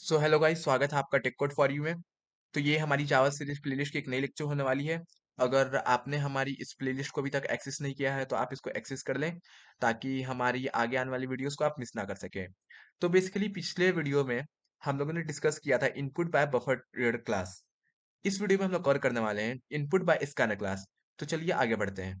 So hello guys, स्वागत है आपका टेक कोड फॉर यू में। तो ये हमारी जावा सीरीज प्लेलिस्ट की एक नई लेक्चर होने वाली है। अगर आपने हमारी इस प्लेलिस्ट को अभी तक एक्सेस नहीं किया है तो आप इसको एक्सेस कर लें, ताकि हमारी आगे आने वाली वीडियोस को आप मिस ना कर सकें। तो बेसिकली पिछले वीडियो में हम लोगों ने डिस्कस किया था इनपुट बाय बफर क्लास। इस वीडियो में हम लोग कवर करने वाले हैं इनपुट बाय स्कैनर क्लास। तो चलिए आगे बढ़ते हैं।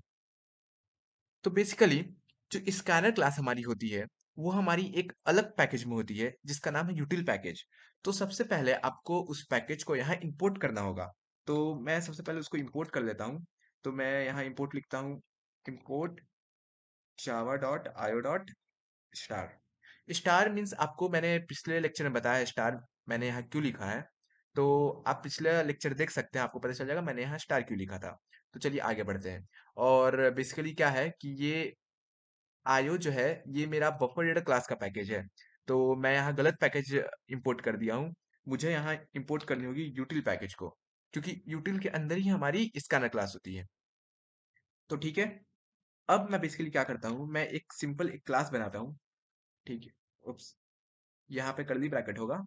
तो बेसिकली जो स्कैनर क्लास हमारी होती है, वो हमारी एक अलग पैकेज में होती है जिसका नाम है यूटिल पैकेज। तो सबसे पहले आपको उस पैकेज को यहाँ इंपोर्ट करना होगा। तो मैं सबसे पहले उसको इंपोर्ट कर लेता हूँ। तो मैं यहाँ इंपोर्ट लिखता हूँ, इंपोर्ट जावा डॉट आयो डॉट स्टार। स्टार मीन्स आपको मैंने पिछले लेक्चर में बताया स्टार मैंने यहाँ क्यों लिखा है। तो आप पिछले लेक्चर देख सकते हैं, आपको पता चल जाएगा मैंने यहाँ स्टार क्यों लिखा था। तो चलिए आगे बढ़ते हैं। और बेसिकली क्या है कि ये आयो जो है ये मेरा बफर रीडर क्लास का पैकेज है। तो मैं यहाँ गलत पैकेज इंपोर्ट कर दिया हूँ। मुझे यहाँ इंपोर्ट करनी होगी यूटिल पैकेज को, क्योंकि यूटिल के अंदर ही हमारी स्कैनर क्लास होती है। तो ठीक है, अब मैं बेसिकली क्या करता हूँ, मैं एक सिंपल एक क्लास बनाता हूँ। ठीक है, उप्स, यहाँ पे कर्ली ब्रैकेट होगा।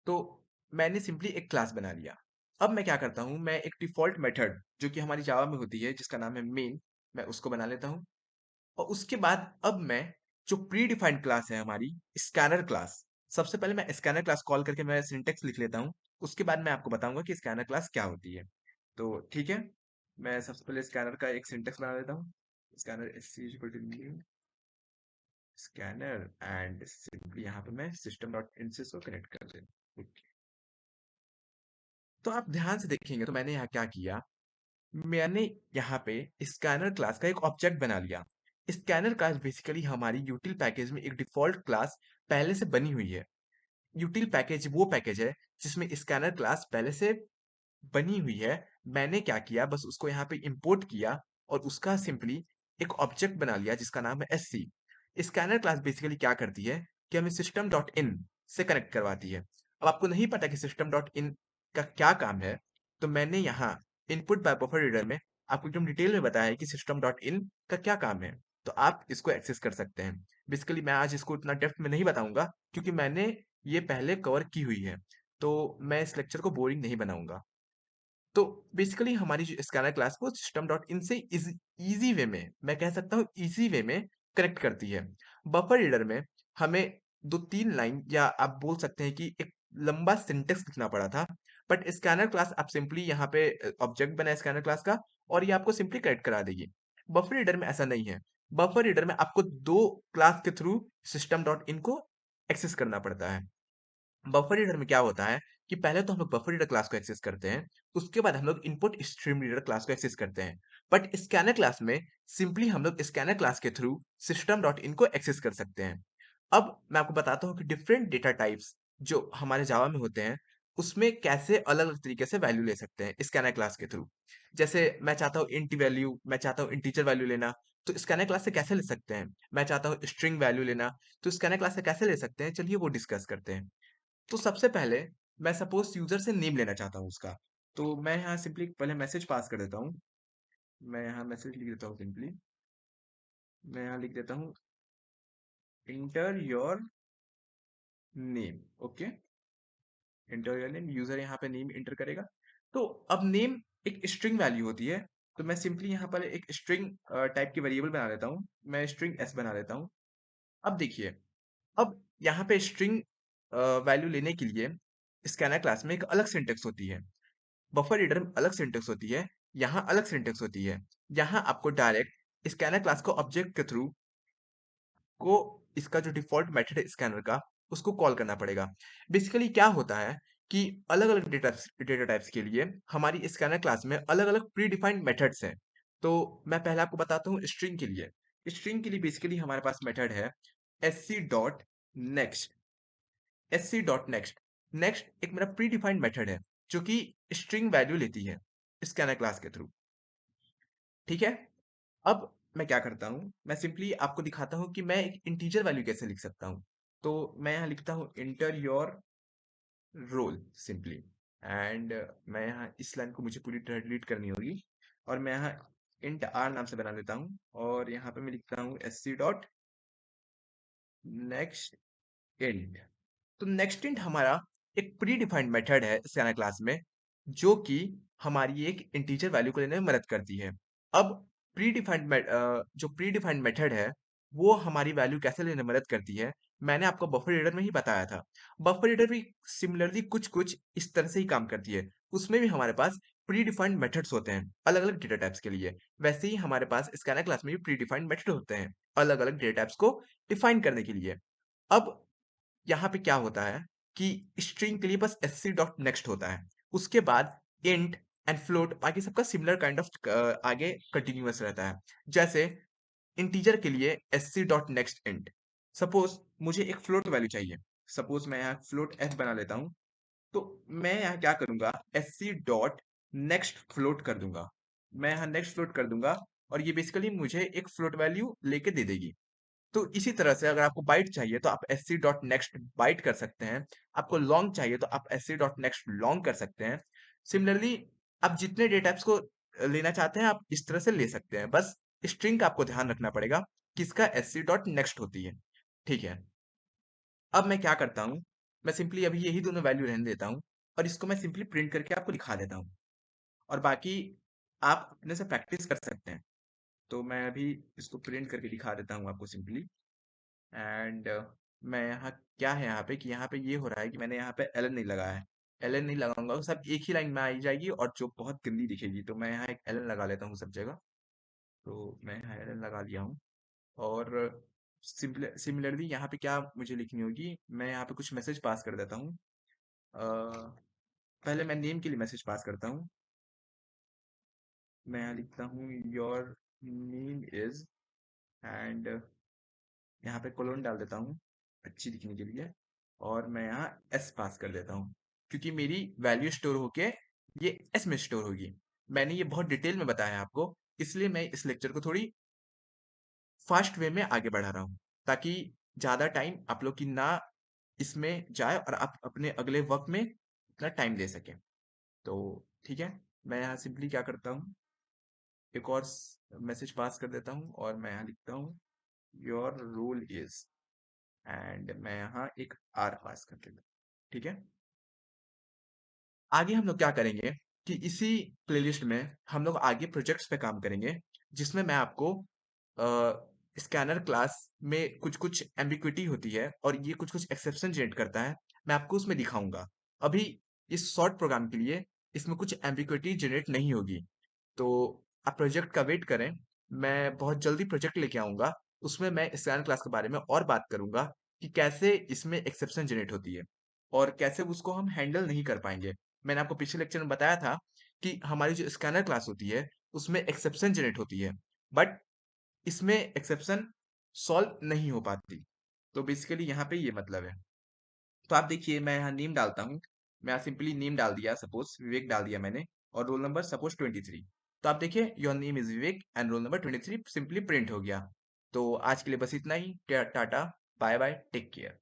तो मैंने सिंपली एक क्लास बना लिया। अब मैं क्या करता हूँ, मैं एक डिफॉल्ट मेथड जो कि हमारी जावा में होती है जिसका नाम है मेन, मैं उसको बना लेता हूँ। और उसके बाद अब मैं जो प्री डिफाइंड क्लास है हमारी स्कैनर क्लास, सबसे पहले मैं स्कैनर क्लास कॉल करके मैं सिंटेक्स लिख लेता हूँ। उसके बाद मैं आपको बताऊंगा कि स्कैनर क्लास क्या होती है। तो ठीक है, मैं सबसे पहले स्कैनर का एक सिंटेक्स बना लेता हूँ। Scanner new scanner and simply यहाँ पे मैं सिस्टम डॉट इन से इसको कनेक्ट कर देता हूँ। तो आप ध्यान से देखेंगे तो मैंने यहाँ क्या किया, मैंने यहाँ पे स्कैनर क्लास का एक ऑब्जेक्ट बना लिया। स्कैनर क्लास बेसिकली हमारी यूटिल पैकेज में एक डिफॉल्ट क्लास पहले से बनी हुई है। यूटिल पैकेज वो पैकेज है जिसमें स्कैनर क्लास पहले से बनी हुई है। मैंने क्या किया, बस उसको यहाँ पे इंपोर्ट किया और उसका सिंपली एक ऑब्जेक्ट बना लिया जिसका नाम है एससी। स्कैनर क्लास बेसिकली क्या करती है कि हमें सिस्टम डॉट इन से कनेक्ट करवाती है। अब आपको नहीं पता कि सिस्टम डॉट इन का क्या काम है, तो मैंने यहाँ इनपुट बाय बफर रीडर में आपको एकदम डिटेल में बताया है कि सिस्टम डॉट इन का क्या काम है। तो आप इसको एक्सेस कर सकते हैं। बेसिकली मैं आज इसको इतना डेप्थ में नहीं बताऊंगा, क्योंकि मैंने ये पहले कवर की हुई है। तो मैं इस लेक्चर को बोरिंग नहीं बनाऊंगा। तो बेसिकली हमारी जो स्कैनर क्लास को सिस्टम डॉट इन से इजी वे में, मैं कह सकता हूँ इजी वे में कनेक्ट करती है। बफर रीडर में हमें दो तीन लाइन या आप बोल सकते हैं कि एक लंबा सिंटेक्स लिखना पड़ा था। बट स्कैनर क्लास आप सिंपली यहाँ पे ऑब्जेक्ट बना स्कैनर क्लास का और ये आपको सिंपली कनेक्ट करा देगी। बफर रीडर में ऐसा नहीं है। बफर रीडर में आपको दो क्लास के थ्रू सिस्टम डॉट इन को एक्सेस करना पड़ता है। बफर रीडर में क्या होता है कि पहले तो हम लोग बफर रीडर क्लास को एक्सेस करते हैं, उसके बाद हम लोग इनपुट स्ट्रीम रीडर क्लास को एक्सेस करते हैं। बट स्कैनर क्लास में सिंपली हम लोग स्कैनर क्लास के थ्रू सिस्टम डॉट इन को एक्सेस कर सकते हैं। अब मैं आपको बताता हूँ कि डिफरेंट डेटा टाइप्स जो हमारे जावा में होते हैं, उसमें कैसे अलग अलग तरीके से वैल्यू ले सकते हैं स्कैनर क्लास के थ्रू। जैसे मैं चाहता हूँ इंट वैल्यू, मैं चाहता हूँ इंटीजर वैल्यू लेना, तो स्कैनर क्लास से कैसे ले सकते हैं। मैं चाहता हूँ स्ट्रिंग वैल्यू लेना, तो स्कैनर क्लास से कैसे ले सकते हैं, चलिए वो डिस्कस करते हैं। तो सबसे पहले मैं सपोज यूजर से नेम लेना चाहता हूँ उसका। तो मैं यहाँ सिंपली पहले मैसेज पास कर देता हूँ। मैं यहाँ मैसेज लिख देता हूँ सिंपली। मैं यहाँ लिख देता हूँ enter your name. Okay, inter your name, user यहाँ पे नेम इंटर करेगा। तो अब नेम एक स्ट्रिंग वैल्यू होती है। तो मैं सिंपली यहाँ पर एक स्ट्रिंग टाइप की वेरिएबल बना लेता हूँ। मैं स्ट्रिंग एस बना लेता हूँ। अब देखिए, अब यहाँ पे स्ट्रिंग वैल्यू लेने के लिए स्कैनर क्लास में एक अलग सिंटेक्स होती है। बफर रीडर में अलग सिंटेक्स होती है, यहाँ अलग सिंटेक्स होती है। यहाँ आपको डायरेक्ट स्कैनर क्लास को ऑब्जेक्ट के थ्रू को इसका जो डिफॉल्ट मेथड है स्कैनर का, उसको कॉल करना पड़ेगा। बेसिकली क्या होता है कि अलग अलग डेटा टाइप्स के लिए हमारी स्कैनर क्लास में अलग अलग प्री डिफाइंड मेथड्स हैं। तो मैं पहले आपको बताता हूँ स्ट्रिंग के लिए। स्ट्रिंग के लिए बेसिकली हमारे पास मेथड है sc dot next. sc dot next, next एक मेरा प्री डिफाइंड मेथड है जो कि स्ट्रिंग वैल्यू लेती है स्कैनर क्लास के थ्रू। ठीक है, अब मैं क्या करता हूँ, मैं सिंपली आपको दिखाता हूँ कि मैं एक इंटीजर वैल्यू कैसे लिख सकता हूँ। तो मैं यहाँ लिखता हूँ enter your roll simply. And मैं यहाँ इस लाइन को मुझे पूरी तरह डिलीट करनी होगी और मैं यहाँ इंट आर नाम से बना लेता हूँ और यहाँ पे मैं लिखता हूँ sc डॉट नेक्स्ट इंट। तो नेक्स्ट इंट हमारा एक प्री डिफाइंड मेथड है स्कैनर क्लास में, जो कि हमारी एक इंटीजर वैल्यू को लेने में मदद करती है। अब जो प्री डिफाइंड मेथड है, वो हमारी वैल्यू कैसे लेने में मदद करती है, मैंने आपको बफर रीडर में ही बताया था। बफर रीडर भी सिमिलरली कुछ कुछ इस तरह से ही काम करती है। उसमें भी हमारे पास प्री डिफाइंड मेथड्स होते हैं अलग अलग डेटा टाइप्स के लिए। वैसे ही हमारे पास स्कैनर क्लास में भी प्री डिफाइंड मेथड होते हैं अलग अलग डेटा टाइप्स को डिफाइन करने के लिए। अब यहाँ पे क्या होता है कि स्ट्रिंग के लिए बस एससी डॉट नेक्स्ट होता है। उसके बाद इंट एंड फ्लोट बाकी सबका सिमिलर काइंड ऑफ आगे कंटिन्यूअस रहता है। जैसे इंटीजर के लिए SC dot next int. Suppose मुझे एक फ्लोट वैल्यू चाहिए। सपोज मैं यहाँ फ्लोट एफ बना लेता हूँ। तो मैं यहाँ क्या करूंगा, एससी डॉट नेक्स्ट फ्लोट कर दूंगा। मैं यहाँ नेक्स्ट फ्लोट कर दूंगा और ये बेसिकली मुझे एक फ्लोट वैल्यू लेके दे देगी। तो इसी तरह से अगर आपको बाइट चाहिए तो आप एससी डॉट नेक्स्ट बाइट कर सकते हैं। आपको लॉन्ग चाहिए तो आप एससी डॉट नेक्स्ट लॉन्ग कर सकते हैं। सिमिलरली आप जितने डेटा टाइप्स को लेना चाहते हैं आप इस तरह से ले सकते हैं। बस स्ट्रिंग का आपको ध्यान रखना पड़ेगा किसका एससी डॉट नेक्स्ट होती है। ठीक है। अब मैं क्या करता हूँ, मैं सिंपली अभी यही दोनों वैल्यू रहने देता हूँ और इसको मैं सिंपली प्रिंट करके आपको दिखा देता हूँ। और बाकी आप अपने से प्रैक्टिस कर सकते हैं। तो मैं अभी इसको प्रिंट करके दिखा देता हूँ आपको सिंपली। एंड मैं यहाँ क्या है यहाँ पे कि यहाँ पे ये हो रहा है कि मैंने यहाँ पे एलन नहीं लगाया है। एलन नहीं लगाऊंगा तो सब एक ही लाइन में आई जाएगी और जो बहुत गंदी दिखेगी। तो मैं यहाँ एक एलन लगा लेता हूँ सब जगह। तो मैं यहाँ एलन लगा लिया हूँ। और सिमिलरली यहाँ पे क्या मुझे लिखनी होगी, मैं यहाँ पे कुछ मैसेज पास कर देता हूँ। पहले मैं नेम के लिए मैसेज पास करता हूँ। मैं यहाँ लिखता हूँ योर नेम इज, एंड यहाँ पे कोलोन डाल देता हूँ अच्छी दिखने के लिए। और मैं यहाँ एस पास कर देता हूँ क्योंकि मेरी वैल्यू स्टोर होके ये एस में स्टोर होगी। मैंने ये बहुत डिटेल में बताया है आपको, इसलिए मैं इस लेक्चर को थोड़ी फास्ट वे में आगे बढ़ा रहा हूँ ताकि ज़्यादा टाइम आप लोग की ना इसमें जाए और आप अपने अगले वर्क में इतना टाइम दे सकें। तो ठीक है, मैं यहाँ सिंपली क्या करता हूँ, एक और मैसेज पास कर देता हूँ और मैं यहाँ लिखता हूँ योर रोल इज, एंड मैं यहाँ एक आर पास कर देता हूँ। ठीक है। आगे हम लोग क्या करेंगे कि इसी प्लेलिस्ट में हम लोग आगे प्रोजेक्ट्स पे काम करेंगे, जिसमें मैं आपको स्कैनर क्लास में कुछ कुछ एम्बिग्विटी होती है और ये कुछ कुछ एक्सेप्शन जनरेट करता है, मैं आपको उसमें दिखाऊंगा। अभी इस शॉर्ट प्रोग्राम के लिए इसमें कुछ एम्बिग्विटी जनरेट नहीं होगी। तो आप प्रोजेक्ट का वेट करें। मैं बहुत जल्दी प्रोजेक्ट लेके आऊंगा। उसमें मैं स्कैनर क्लास के बारे में और बात करूंगा कि कैसे इसमें एक्सेप्शन जनरेट होती है और कैसे उसको हम हैंडल नहीं कर पाएंगे। मैंने आपको पिछले लेक्चर में बताया था कि हमारी जो स्कैनर क्लास होती है उसमें एक्सेप्शन जनरेट होती है, बट इसमें एक्सेप्शन सॉल्व नहीं हो पाती। तो बेसिकली यहाँ पे ये मतलब है। तो आप देखिए मैं यहाँ नेम डालता हूँ। मैं यहाँ सिंपली नेम डाल दिया, सपोज विवेक डाल दिया मैंने, और रोल नंबर सपोज 23। तो आप देखिए your name is Vivek and roll number 23 simply print हो गया। तो आज के लिए बस इतना ही। Tata, bye bye, take care.